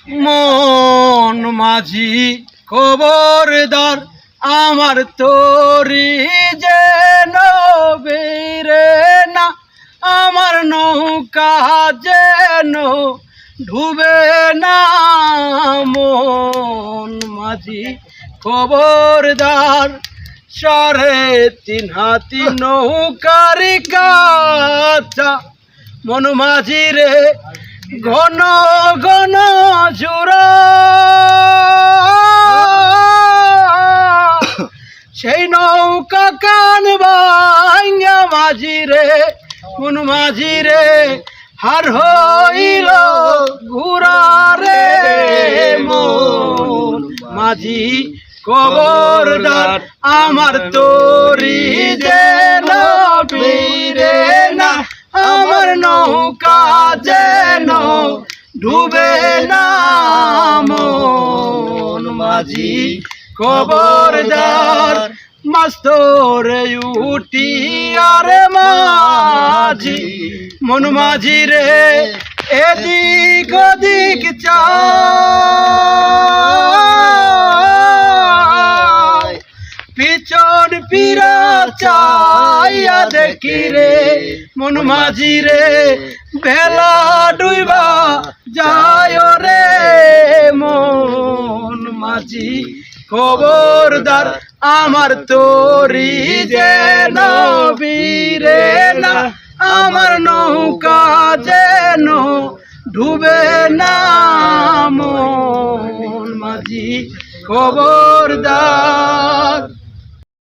মন মাঝি খবরদার আমার তোরি যেন বেরে না, আমার নৌকা যেন ডুবে না। মন মাঝি খবরদার, 3.5 হাতি নৌকার কাছা মন মাঝি রে ঘন ঘন জোড়া, সেই নৌকা কান ভাঙ্গা মাঝি রে মন মাঝি রে হার হইল ঘুরা রে। মন মাঝি খবরদার আমার তোরি যেন ডুবে না, আমার নৌকা যেন ডুবে না। মন মাঝি খবরদার, মাস্তরে উঠি আরে মাঝি মন মাঝি রে এদিক ওদিক চাই, পিছন ফিরা চাইয়া দেখি রে মন মাঝি রে বেলা ডুইবা যায় রে। মন মাঝি খবরদার আমার তোরি যেন বীরে না, আমার নৌকা যেন ডুবে না। মন মাঝি খবরদার।